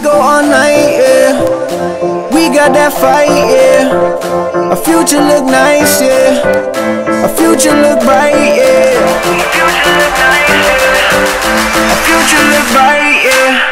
go all night, yeah. We got that fight, yeah. Our future look nice, yeah. Our future look bright, yeah. Our future look nice, yeah. Our future look bright, yeah.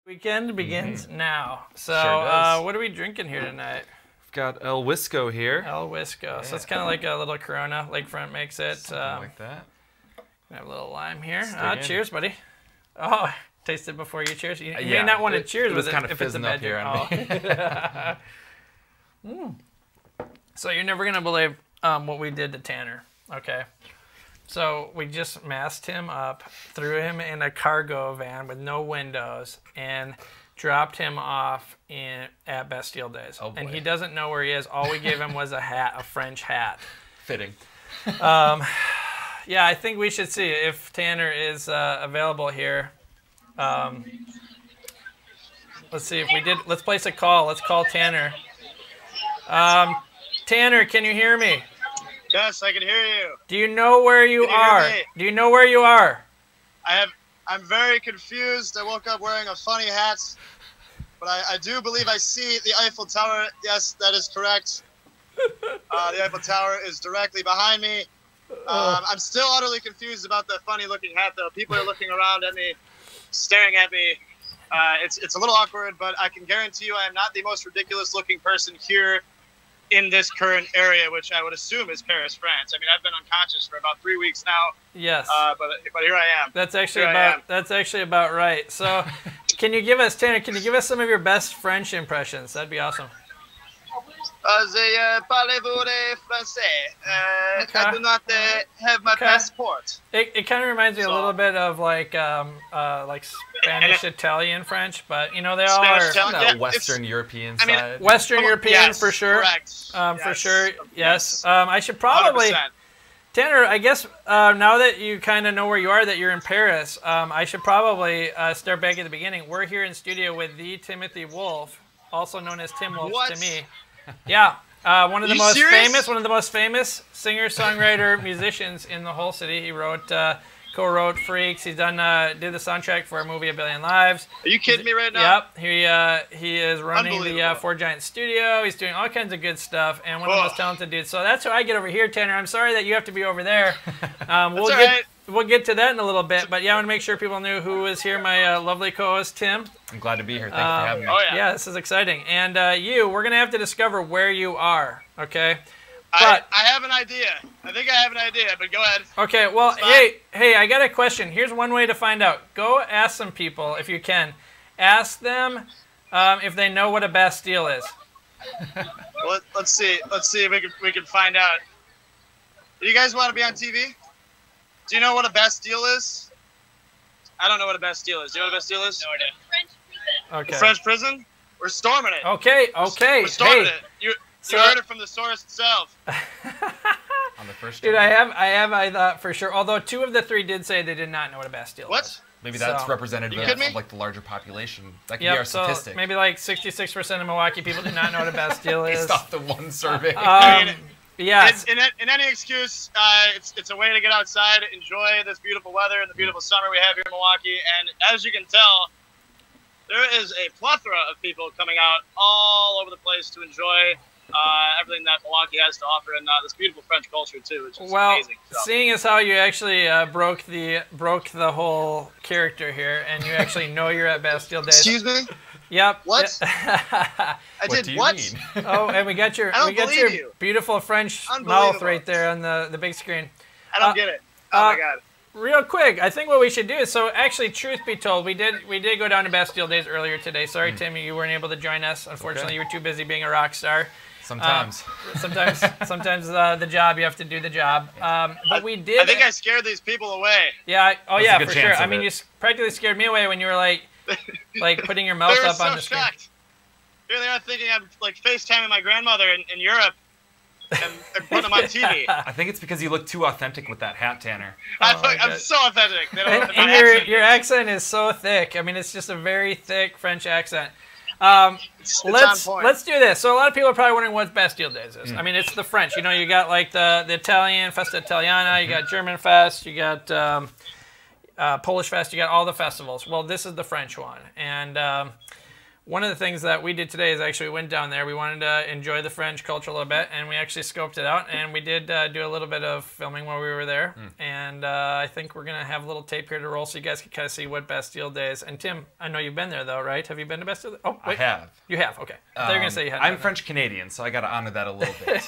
Weekend begins now. So, Sure what are we drinking here tonight? We've got El Wisco here. El Wisco. Yeah. So it's kind of like a little Corona. Lakefront makes it. Something like that. Have a little lime here. Cheers, buddy. Oh, taste it before you cheers. You may not want to cheers with it kind of if it's a fizzing up here on me. So you're never gonna believe what we did to Tanner. Okay. So we just masked him up, threw him in a cargo van with no windows, and dropped him off at Bastille Days. Oh boy. And he doesn't know where he is. All we gave him was a hat, a French hat. Fitting. Yeah, I think we should see if Tanner is available here. Let's see if we did. Let's place a call. Let's call Tanner. Tanner, can you hear me? Yes, I can hear you. Do you know where you are? Do you know where you are? I'm very confused. I woke up wearing a funny hat, but I do believe I see the Eiffel Tower. Yes, that is correct. The Eiffel Tower is directly behind me. I'm still utterly confused about the funny-looking hat, though. People are looking around at me, staring at me. It's a little awkward, but I can guarantee you I am not the most ridiculous-looking person here in this current area, which I would assume is Paris, France. I mean, I've been unconscious for about 3 weeks now. Yes. But here I am. That's actually about right. So, can you give us, Tanner? Can you give us some of your best French impressions? That'd be awesome. Parlez-vous de français? I do not have my passport. It kind of reminds me a little bit of like Spanish, Italian, French, but you know they all are that Western European side. Western European yes, for sure. Correct. For sure. Yes. I should probably 100%. Tanner, I guess now that you kind of know where you are, that you're in Paris, I should probably start back at the beginning. We're here in studio with the Timothy Wolf, also known as Tim Wolf to me. Yeah, one of the most famous singer-songwriter musicians in the whole city. He co-wrote Freaks. He's did the soundtrack for our movie A Billion Lives. Are you kidding me right now? Yep. He is running the Four Giant Studio. He's doing all kinds of good stuff, and one of the most talented dudes. So that's how I get over here, Tanner. I'm sorry that you have to be over there. We'll get to that in a little bit, but yeah, I want to make sure people knew who was here. My lovely co-host Tim. I'm glad to be here. Thanks for having me. Oh yeah, this is exciting. And we're gonna have to discover where you are. Okay. But I have an idea. I think I have an idea, but go ahead. Okay. Well, hey, I got a question. Here's one way to find out. Go ask some people if you can. Ask them if they know what a Bastille is. Well, let's see. Let's see if we can find out. Do you guys want to be on TV? Do you know what a Bastille is? I don't know what a Bastille is. Do you know what a Bastille is? No idea. French prison. Okay. The French prison? We're storming it. Okay. We're storming it. You heard it from the source itself. On the first Dude, I thought for sure. Although 2 of the 3 did say they did not know what a Bastille is. Maybe that's representative of like the larger population. That could be our statistic. Maybe like 66% of Milwaukee people do not know what a Bastille is. Based off the one survey. Yes. In any excuse, it's a way to get outside, enjoy this beautiful weather and the beautiful summer we have here in Milwaukee. And as you can tell, there is a plethora of people coming out all over the place to enjoy everything that Milwaukee has to offer, and this beautiful French culture too, which is amazing. So. Seeing as how you actually broke the whole character here, and you actually know you're at Bastille Days. Excuse me. Yep. What? I did what? Oh, and we got your beautiful French mouth right there on the big screen. I don't get it. Oh my God. Real quick, I think what we should do is, so actually, truth be told, we did go down to Bastille Days earlier today. Sorry, Tim, you weren't able to join us. Unfortunately, you were too busy being a rock star. Sometimes. Sometimes the job, you have to do the job. But we did. I think I scared these people away. Yeah. Yeah, for sure. I mean, you practically scared me away when you were like putting your mouth up on the screen. Shocked. Here they are thinking I'm like FaceTiming my grandmother in Europe and putting them on TV. I think it's because you look too authentic with that hat, Tanner. I'm so authentic. And your accent is so thick. I mean, it's just a very thick French accent. Let's do this. So a lot of people are probably wondering what Bastille Days is. I mean, it's the French. You know, you got like the Italian Festa Italiana, you got German Fest, you got Polish Fest, you got all the festivals. Well, this is the French one. And one of the things that we did today is actually we went down there. We wanted to enjoy the French culture a little bit, and we actually scoped it out. And we did do a little bit of filming while we were there. And I think we're going to have a little tape here to roll so you guys can kind of see what Bastille Days. And Tim, I know you've been there, though, right? Have you been to Bastille? Oh, wait. I have. You have? Okay. I thought you were going to say you hadn't. I'm French-Canadian, so I got to honor that a little bit.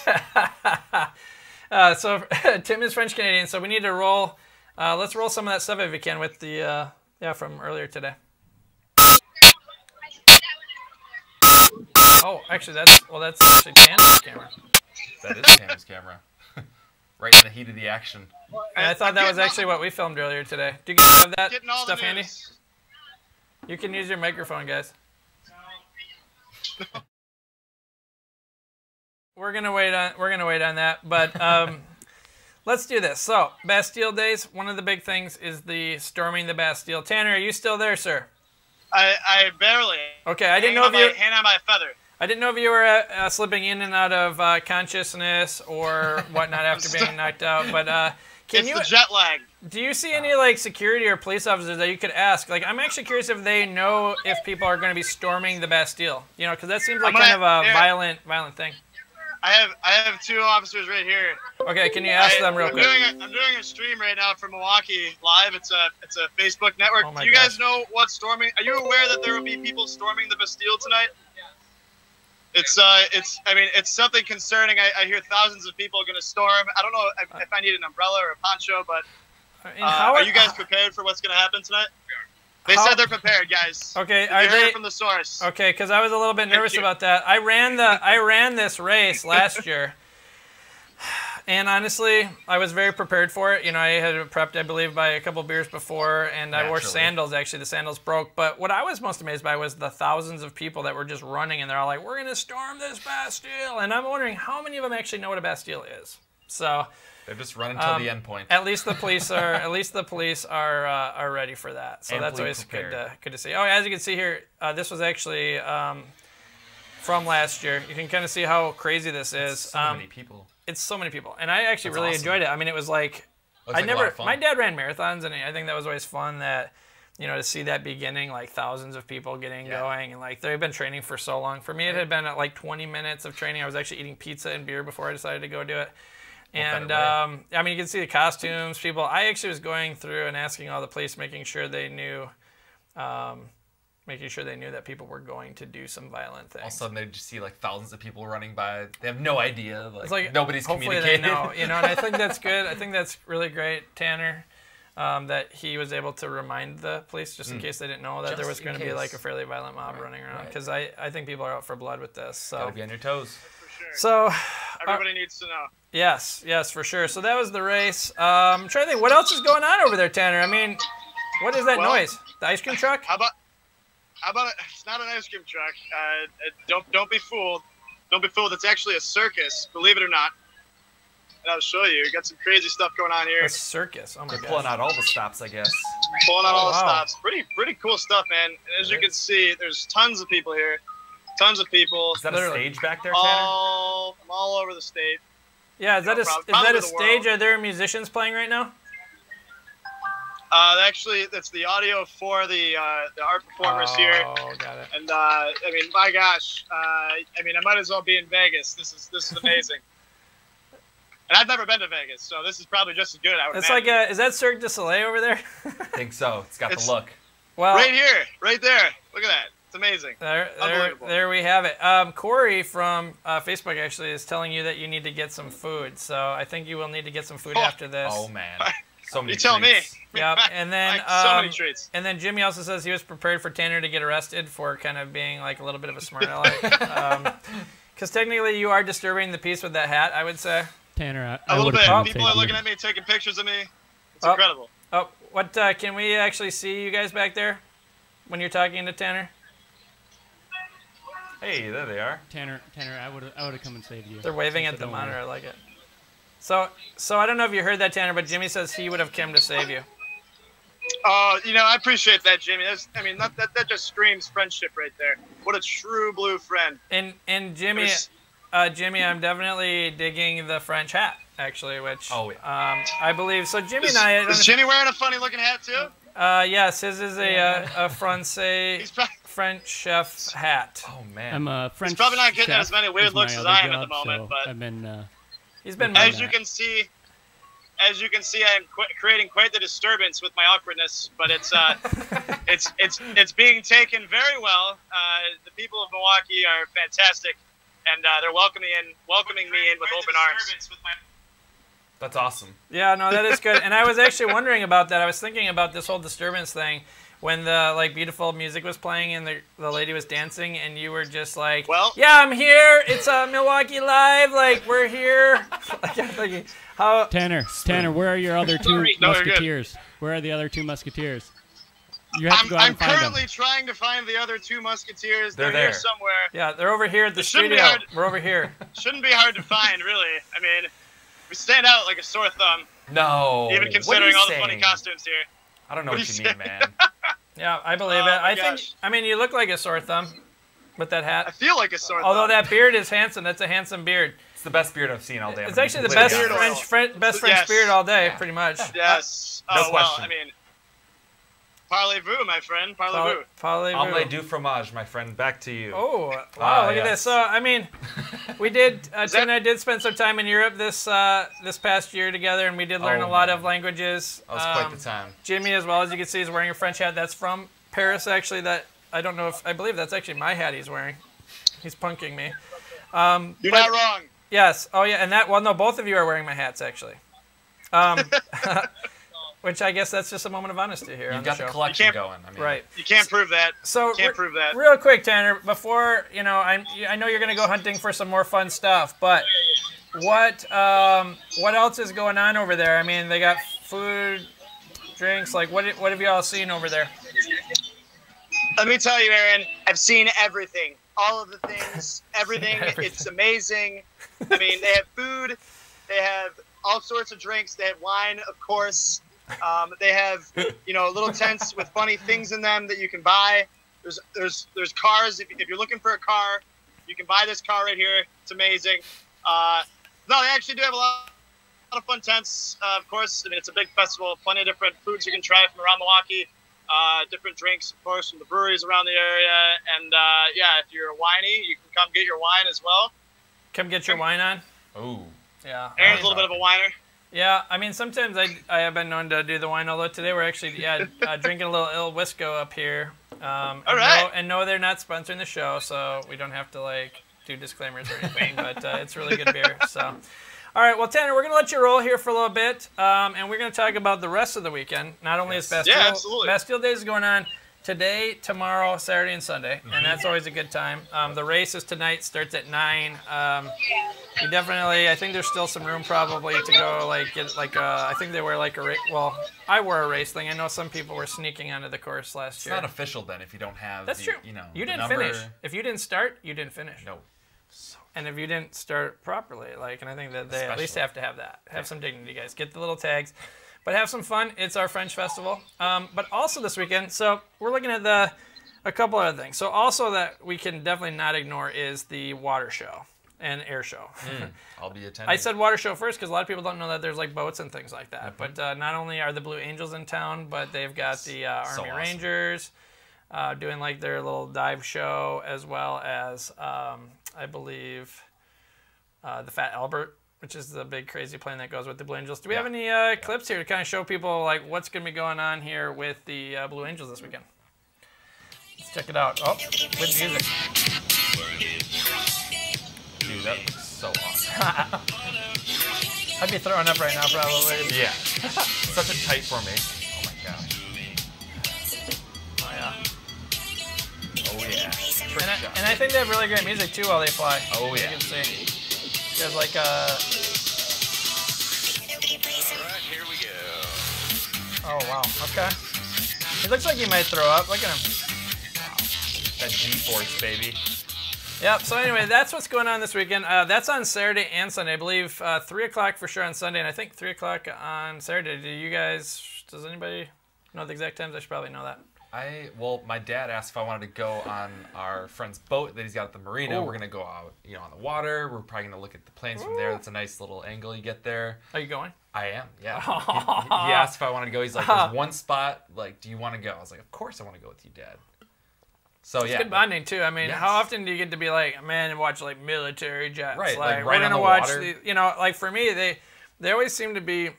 So Tim is French-Canadian, so we need to roll. Let's roll some of that stuff if we can with the, from earlier today. Oh, actually, that's actually Tanner's camera. That is Tanner's camera. Right in the heat of the action. And I thought that was actually what we filmed earlier today. Do you guys have that stuff handy? You can use your microphone, guys. We're gonna wait on that, but let's do this. So, Bastille Days. One of the big things is the storming the Bastille. Tanner, are you still there, sir? I barely. Okay, I didn't know if you. Hand on my feather. I didn't know if you were slipping in and out of consciousness or whatnot after being knocked out, but it's the jet lag. Do you see any like security or police officers that you could ask? Like, I'm actually curious if they know if people are going to be storming the Bastille. You know, because that seems like kind of a violent thing. I have two officers right here. Okay, can you ask them real quick? I'm doing a stream right now from Milwaukee live. It's a Facebook network. Oh Do you guys know what's storming? Are you aware that there will be people storming the Bastille tonight? It's something concerning. I hear thousands of people are going to storm. I don't know if I need an umbrella or a poncho, but are you guys prepared for what's going to happen tonight? They said they're prepared, guys. Okay, I heard it from the source. Okay, because I was a little bit nervous about that. I ran this race last year, and honestly, I was very prepared for it. You know, I had prepped, I believe, by a couple beers before, and I wore sandals. Actually, the sandals broke. But what I was most amazed by was the thousands of people that were just running, and they're all like, "We're going to storm this Bastille," and I'm wondering how many of them actually know what a Bastille is. So. They're just running to the end point. At least the police are ready for that. So that's always good to see. Oh, as you can see here, this was actually from last year. You can kind of see how crazy this is. So many people. It's so many people, and I actually really enjoyed it. I mean, it was like my dad ran marathons, and I think that was always fun. That to see that beginning, like thousands of people getting going, and like they've been training for so long. For me, it had been like 20 minutes of training. I was actually eating pizza and beer before I decided to go do it. And, I mean, you can see the costumes, people. I actually was going through and asking all the police, making sure they knew that people were going to do some violent things. All of a sudden, they just see, like, thousands of people running by. They have no idea. Like, it's like nobody's communicating. They know, and I think that's good. I think that's really great, Tanner, that he was able to remind the police, just in case they didn't know that there was going to be, like, a fairly violent mob running around. Because I think people are out for blood with this. So. Gotta be on your toes. Sure. So everybody needs to know. Yes, for sure. So that was the race. I'm trying to think, what else is going on over there, Tanner? I mean, what is that noise? The ice cream truck? How about it's not an ice cream truck. Don't be fooled. Don't be fooled. It's actually a circus, believe it or not. And I'll show you. We got some crazy stuff going on here. A circus. Oh my god. They're pulling out all the stops, I guess. Pulling out all the stops. Pretty cool stuff, man. And as you can see, there's tons of people here. Tons of people. Is that a stage back there, Tanner? From all over the state. Yeah, is that a stage? Are there musicians playing right now? Actually, that's the audio for the art performers here. Oh, got it. And I mean, my gosh, I might as well be in Vegas. This is amazing. And I've never been to Vegas, so this is probably just as good. I would imagine. Like is that Cirque du Soleil over there? I think so. It's got the look. Well, right here, right there. Look at that. It's amazing. There we have it. Corey from Facebook actually is telling you that you need to get some food. So I think you will need to get some food after this. Oh man, so many. You tell me. Yep. And then so many treats. And then Jimmy also says he was prepared for Tanner to get arrested for kind of being like a little bit of a smart aleck. Because technically you are disturbing the peace with that hat, I would say. Tanner, a little bit. People are looking at me, taking pictures of me. It's incredible. Oh, what? Can we actually see you guys back there when you're talking to Tanner? Hey, there they are. Tanner, I would have come and saved you. They're waving at the monitor. I like it. So I don't know if you heard that, Tanner, but Jimmy says he would have come to save you. Oh, I appreciate that, Jimmy. That just screams friendship right there. What a true blue friend. And Jimmy, Jimmy, I'm definitely digging the French hat, actually, which I believe. So Jimmy and I. Is Jimmy wearing a funny looking hat too? Yes, his is a French chef hat. Oh man, I'm a French. He's probably not getting chef as many weird looks as I am at the moment, but I've been. He's been. As you can see, I am creating quite the disturbance with my awkwardness, but it's being taken very well. The people of Milwaukee are fantastic, and they're welcoming me in with open arms. that's awesome. Yeah, no, that is good. And I was actually wondering about that. I was thinking about this whole disturbance thing when the beautiful music was playing and the lady was dancing, and you were just like, well, yeah, I'm here. It's Milwaukee Live. Like, we're here. Like, I'm thinking, how Tanner, where are your other two musketeers? Where are the other two musketeers? You have to go out and find them. I'm currently trying to find the other two musketeers. They're there here somewhere. Yeah, they're over here at the studio. We're over here. Shouldn't be hard to find, really. I mean, we stand out like a sore thumb. No. Even considering all the funny costumes here. I don't know what you mean, man. Yeah, I believe it. I mean, you look like a sore thumb with that hat. I feel like a sore thumb. Although that beard is handsome. That's a handsome beard. It's the best beard I've seen all day. It's actually the best French beard all day, pretty much. Yes. No question. Well, I mean, parlez-vous, my friend. Parlez-vous. Parlez-vous. Omelette du fromage, my friend. Back to you. Oh, wow, look at this. So, I mean, we did, Tim and I did spend some time in Europe this past year together, and we did learn a lot of languages. That was quite the time. Jimmy, as well, as you can see, is wearing a French hat. That's from Paris, actually. That I don't know if, I believe that's actually my hat he's wearing. He's punking me. You're not wrong. Yes. Oh, yeah, and no, both of you are wearing my hats, actually. Which I guess that's just a moment of honesty here. You've got the collection going. I mean, right. You can't prove that. So can't prove that. Real quick, Tanner, before I know you're gonna go hunting for some more fun stuff, but what else is going on over there? I mean, they got food, drinks. Like, what have you all seen over there? Let me tell you, Aaron. I've seen everything. All of the things. Everything. It's amazing. I mean, they have food. They have all sorts of drinks. They have wine, of course. They have, little tents with funny things in them that you can buy. There's cars. If you're looking for a car, you can buy this car right here. It's amazing. No, they actually do have a lot of fun tents. Of course, I mean, it's a big festival. Plenty of different foods you can try from around Milwaukee. Different drinks, of course, from the breweries around the area. And yeah, if you're a winey, you can come get your wine as well. Come get your wine on. Ooh. Yeah. Aaron's a little bit of a whiner. Yeah, I mean, sometimes I have been known to do the wine, although today we're actually drinking a little Il Wisco up here. All right. And no, they're not sponsoring the show, so we don't have to do disclaimers or anything. But it's really good beer. So, all right. Well, Tanner, we're gonna let you roll here for a little bit, and we're gonna talk about the rest of the weekend. Not only is Bastille Days is going on today, tomorrow, Saturday, and Sunday, and that's always a good time. The race is tonight, starts at 9. You definitely, I think there's still some room probably to go I think they wear I wore a race thing. I know some people were sneaking onto the course last year. It's not official then if you don't have That's true. You didn't finish. If you didn't start, you didn't finish. No. And if you didn't start properly, and I think that they at least have to have that. Have some dignity, guys. Get the little tags. But have some fun. It's our French festival. But also this weekend, so we're looking at a couple other things. So also that we can definitely not ignore is the water show and air show. I'll be attending. I said water show first because a lot of people don't know that there's boats and things like that. But not only are the Blue Angels in town, but they've got the Army Rangers doing their little dive show, as well as I believe the Fat Albert, which is the big crazy plane that goes with the Blue Angels. Do we have any clips here to kind of show people what's going to be going on here with the Blue Angels this weekend? Let's check it out. Oh, with music. Dude, that looks so awesome. I'd be throwing up right now, probably. Yeah. Such a tight formation. Oh my gosh. Oh yeah. Oh yeah. And I think they have really great music too while they fly. Oh yeah. You can see. There's Alright, here we go. Oh wow. Okay. He looks like he might throw up. Look at him. Wow. That G-force, baby. Yep, so anyway, that's what's going on this weekend. That's on Saturday and Sunday. I believe 3 o'clock for sure on Sunday, and I think 3 o'clock on Saturday. Does anybody know the exact times? I should probably know that. Well, my dad asked if I wanted to go on our friend's boat that he's got at the marina. Ooh. We're gonna go out, on the water. We're probably gonna look at the planes from there. That's a nice little angle you get there. Are you going? I am, yeah. He asked if I wanted to go. He's like, "There's one spot. Like, do you want to go?" I was like, "Of course I want to go with you, Dad." So It's good bonding too. I mean, Yes. how often do you get to be like, man, and watch like military jets? Right, like right we're on gonna the watch water. like for me, they always seem to be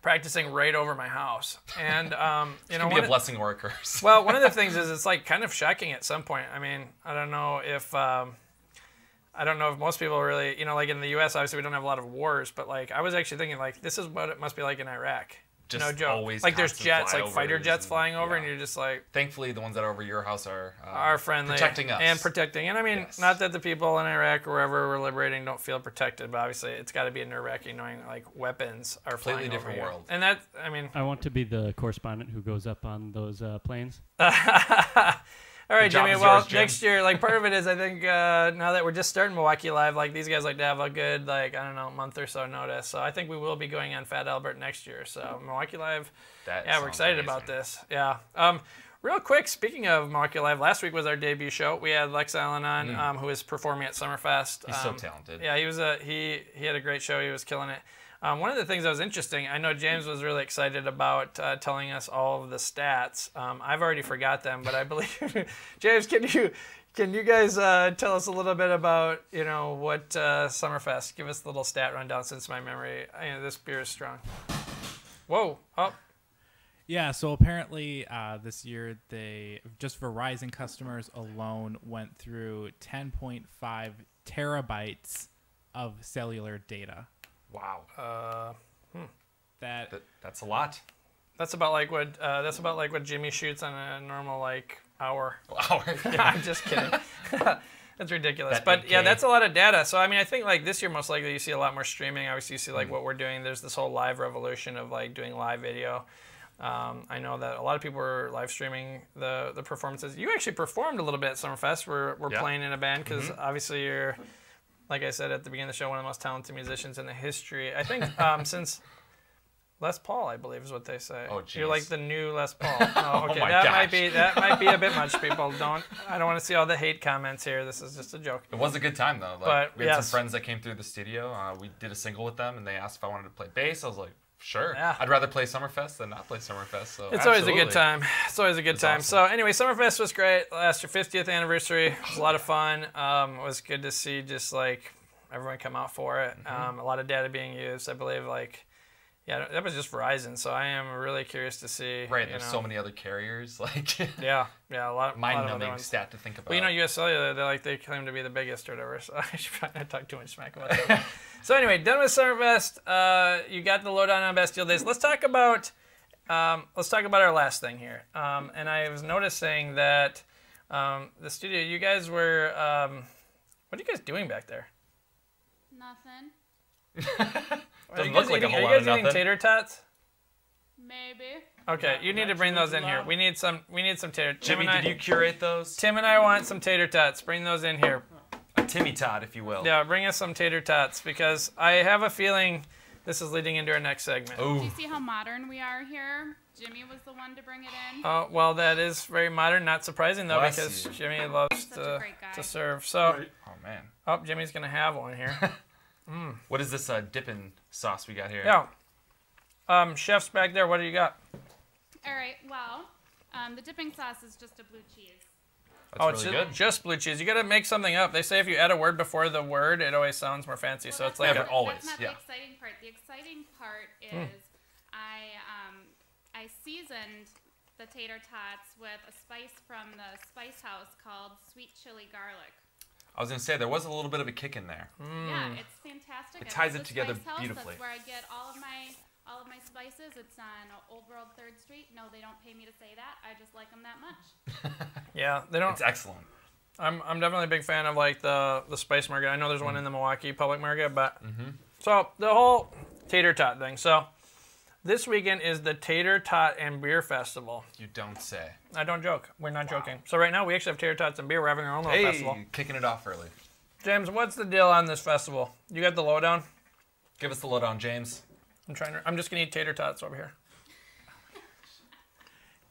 practicing right over my house, and it can be a blessing or a curse. Well, one of the things is it's like kind of shocking at some point. I mean, I don't know if most people really, like in the U.S. obviously we don't have a lot of wars, but like I was actually thinking like this is what it must be like in Iraq. Just no joke. always like there's constant jets, like flyovers fighter jets and- flying over, yeah. and you're just like Thankfully, the ones that are over your house are friendly, protecting us. And I mean, Yes. not that the people in Iraq or wherever we're liberating don't feel protected, but obviously it's got to be nerve-wracking knowing like weapons are flying Completely different over here. world. And that, I mean, I want to be the correspondent who goes up on those planes. all right, The job Jimmy. is Well, yours, Jim. next year, like part of it is I think now that we're just starting Milwaukee Live, like these guys like to have a good month or so notice. So I think we will be going on Fat Albert next year. So Milwaukee Live, That we're sounds excited amazing. about this. Yeah. Real quick, speaking of Milwaukee Live, last week was our debut show. We had Lex Allen on, who is performing at Summerfest. He's so talented. Yeah, he had a great show. He was killing it. One of the things that was interesting, I know James was really excited about telling us all of the stats. I've already forgot them, but I believe James, can you guys tell us a little bit about what Summerfest? Give us a little stat rundown since my memory. This beer is strong. Whoa! Oh, Yeah, so apparently this year just Verizon customers alone went through 10.5 terabytes of cellular data. Wow. That's a lot. that's about like what Jimmy shoots on a normal hour. Wow. I'm just kidding. That's ridiculous. That But yeah, 8K. that's a lot of data. So I mean, I think this year most likely you see a lot more streaming. Obviously, you see what we're doing. There's this whole live revolution of doing live video. I know that a lot of people were live streaming the performances. You actually performed a little bit at Summerfest. We're Yeah. playing in a band because obviously you're, like I said at the beginning of the show, one of the most talented musicians in the history. I think since Les Paul, I believe is what they say. Oh, geez. You're like the new Les Paul. Oh, okay, my that gosh. might be a bit much. People I don't want to see all the hate comments here. This is just a joke. It was a good time though. But, we had yes. some friends that came through the studio. We did a single with them, and they asked if I wanted to play bass. I was like, sure. Yeah. I'd rather play Summerfest than not play Summerfest. So It's always a absolutely. good time. It's always a good time. awesome. So anyway, Summerfest was great. Last year, 50th anniversary. It was a lot of fun. It was good to see just everyone come out for it. A lot of data being used. I believe that was just Verizon. So I am really curious to see. Right. There's so many other carriers. Yeah, a lot of other Mind-numbing ones. stat to think about. Well, US Cellular, they claim to be the biggest or whatever, so I should probably not talk too much smack about that. So anyway, done with Summerfest. You got the lowdown on Bastille Days. Let's talk about our last thing here. And I was noticing that the studio, you guys were, what are you guys doing back there? Nothing. Doesn't look like a whole Are lot you of guys eating nothing. tater tots? Maybe. Okay, you need to bring those in here. We need some tater. Jimmy, did you curate those? Tim and I want some tater tots. Bring those in here. A Timmy Todd, if you will. Yeah, bring us some tater tots because I have a feeling this is leading into our next segment. Ooh. Do you see how modern we are here? Jimmy was the one to bring it in. Oh, well, that is very modern. Not surprising, though, Bless because you. Jimmy loves Such a great guy. to serve. So, Oh man. oh, Jimmy's going to have one here. What is this dipping sauce we got here? Yeah. Chef's back there. What do you got? All right. Well, the dipping sauce is just a blue cheese. That's it's really good. just blue cheese. You got to make something up. They say if you add a word before the word, it always sounds more fancy. So it's like Never, always, That's not yeah. the exciting part. The exciting part is I seasoned the tater tots with a spice from the Spice House called sweet chili garlic. I was gonna say there was a little bit of a kick in there. Yeah, it's fantastic. It I ties love it the together Spice House. beautifully. That's where I get all of my spices. It's on Old World 3rd Street. No, they don't pay me to say that. I just like them that much. yeah, they don't. It's excellent. I'm definitely a big fan of like the spice market. I know there's one in the Milwaukee public market, but so the whole tater tot thing. So this weekend is the Tater Tot and Beer Festival. You don't say. I don't joke. We're not joking. So right now we actually have tater tots and beer. We're having our own little Hey, festival. kicking it off early. James, what's the deal on this festival? You got the lowdown? Give us the lowdown, James. I'm just gonna eat tater tots over here.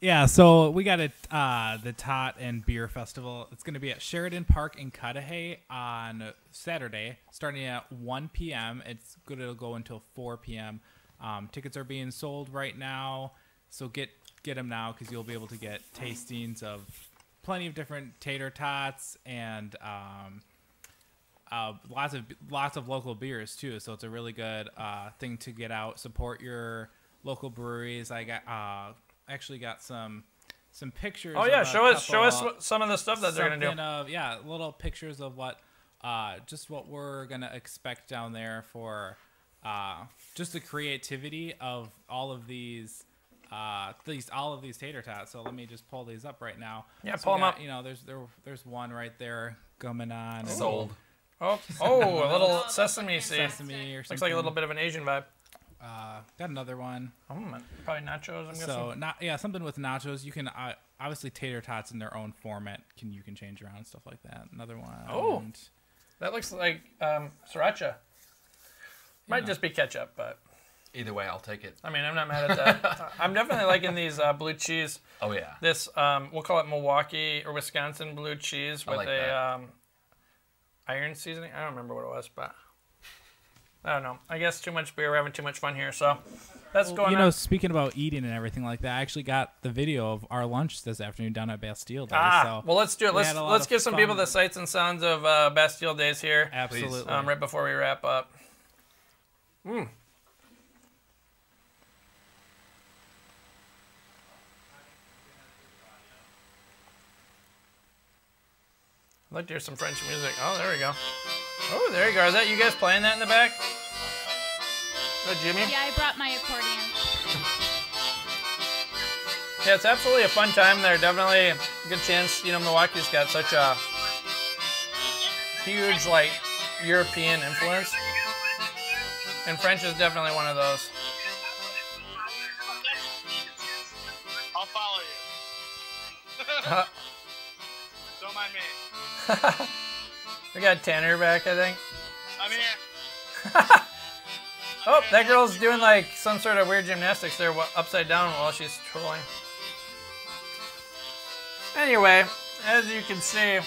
Yeah, so we got the Tot and Beer Festival. It's going to be at Sheridan Park in Cudahy on Saturday, starting at 1 p.m. It'll go until 4 p.m. Tickets are being sold right now, so get them now because you'll be able to get tastings of plenty of different tater tots and lots of local beers too. So it's a really good thing to get out, support your local breweries. I got actually got some pictures. Oh yeah, show us some of the stuff that they're gonna do. Little pictures of what we're gonna expect down there for just the creativity of all of these tater tots. So let me just pull these up right now. Yeah, pull them up. You know, there's one right there coming on. Sold. Oh, a little sesame seed. Sesame or something. Looks like a little bit of an Asian vibe. Got another one. Probably nachos, I'm guessing. Something with nachos. You can obviously tater tots in their own format. You can change around and stuff like that. Another one. Oh, that looks like sriracha. Might just be ketchup, but either way, I'll take it. I mean, I'm not mad at that. I'm definitely liking these blue cheese. Oh yeah. This we'll call it Milwaukee or Wisconsin blue cheese with iron seasoning. I don't remember what it was, but. I don't know. I guess too much beer. We're having too much fun here, so that's going on. You know, speaking about eating and everything like that, I actually got the video of our lunch this afternoon down at Bastille Days. Well, let's do it. Let's give some people the sights and sounds of Bastille Days here. Absolutely. Right before we wrap up. I'd like to hear some French music. Oh, there we go. Oh, there you go. Is that you guys playing that in the back? Is that Jimmy? Yeah, I brought my accordion. Yeah, it's absolutely a fun time there. Definitely a good chance. You know, Milwaukee's got such a huge, like, European influence. And French is definitely one of those. I'll follow you. Don't mind me. We got Tanner back, I think. I'm here. Oh, that girl's doing like some sort of weird gymnastics there upside down while she's trolling. Anyway, as you can see,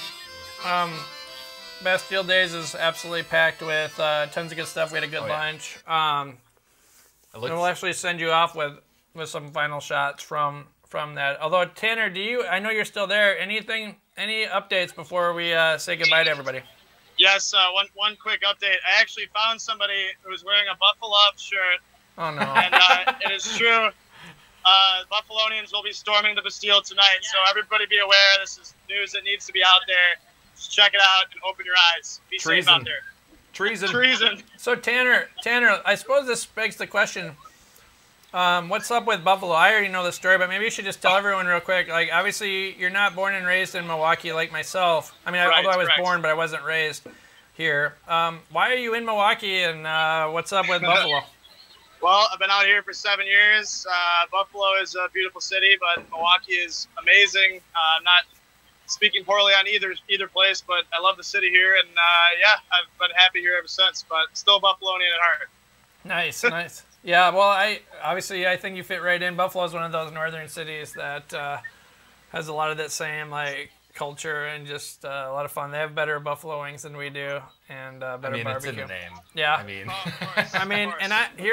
Bastille Days is absolutely packed with tons of good stuff. We had a good lunch. And we'll actually send you off with some final shots from that. Although, Tanner, I know you're still there. Any updates before we say goodbye to everybody? Yes, one quick update. I actually found somebody who was wearing a Buffalo shirt. Oh, no. And it is true. Buffalonians will be storming the Bastille tonight, so everybody be aware. This is news that needs to be out there. Just check it out and open your eyes. Be safe out there. Treason. So, Tanner, I suppose this begs the question, what's up with Buffalo? I already know the story, but maybe you should just tell everyone real quick. Like, obviously, you're not born and raised in Milwaukee like myself. I mean, although I was born, but I wasn't raised here. Why are you in Milwaukee, and what's up with Buffalo? Well, I've been out here for 7 years. Buffalo is a beautiful city, but Milwaukee is amazing. I'm not speaking poorly on either place, but I love the city here, and I've been happy here ever since, but still Buffalonian at heart. Nice. Yeah, well, I think you fit right in. Buffalo is one of those northern cities that has a lot of that same like culture and just a lot of fun. They have better buffalo wings than we do, and better barbecue. It's in the name. Yeah.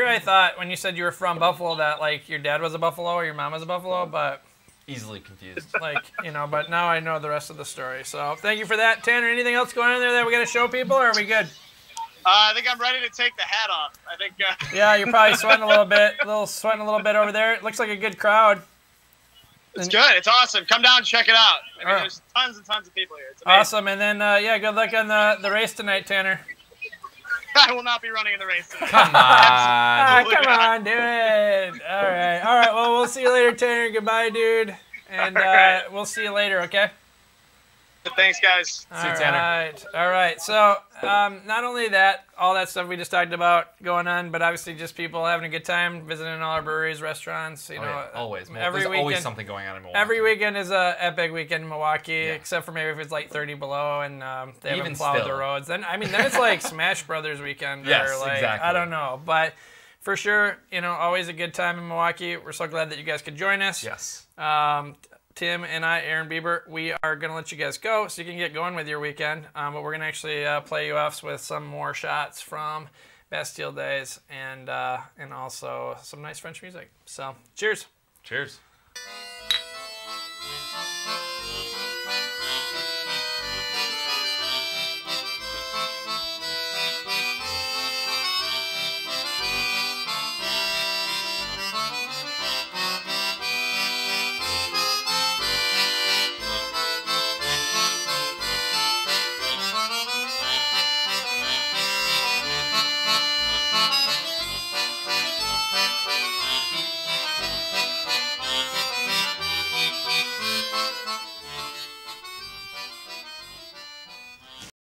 I thought when you said you were from Buffalo that like your dad was a Buffalo or your mom was a Buffalo, but easily confused. But now I know the rest of the story. So thank you for that, Tanner. Anything else going on there that we got to show people, or are we good? I think I'm ready to take the hat off. I think. Yeah, you're probably sweating a little bit. Over there. It looks like a good crowd. It's good. It's awesome. Come down and check it out. There's tons and tons of people here. It's amazing. Awesome. And then, good luck on the race tonight, Tanner. I will not be running in the race tonight. Come on. Come on, do it. All right. Well, we'll see you later, Tanner. Goodbye, dude. And we'll see you later, okay? Thanks, guys. See you, Tanner. All right. So, not only that, all that stuff we just talked about going on, but obviously just people having a good time, visiting all our breweries, restaurants. Always. Every There's weekend, always something going on in Milwaukee. Every weekend is a epic weekend in Milwaukee, except for maybe if it's like 30 below and they haven't plowed the roads. Then it's like Smash Brothers weekend. Yes, or like, exactly. I don't know, but for sure, always a good time in Milwaukee. We're so glad that you guys could join us. Yes. Tim and I, Aaron Bieber, we are going to let you guys go so you can get going with your weekend. But we're going to actually play you off with some more shots from Bastille days and also some nice French music. So, cheers. Cheers.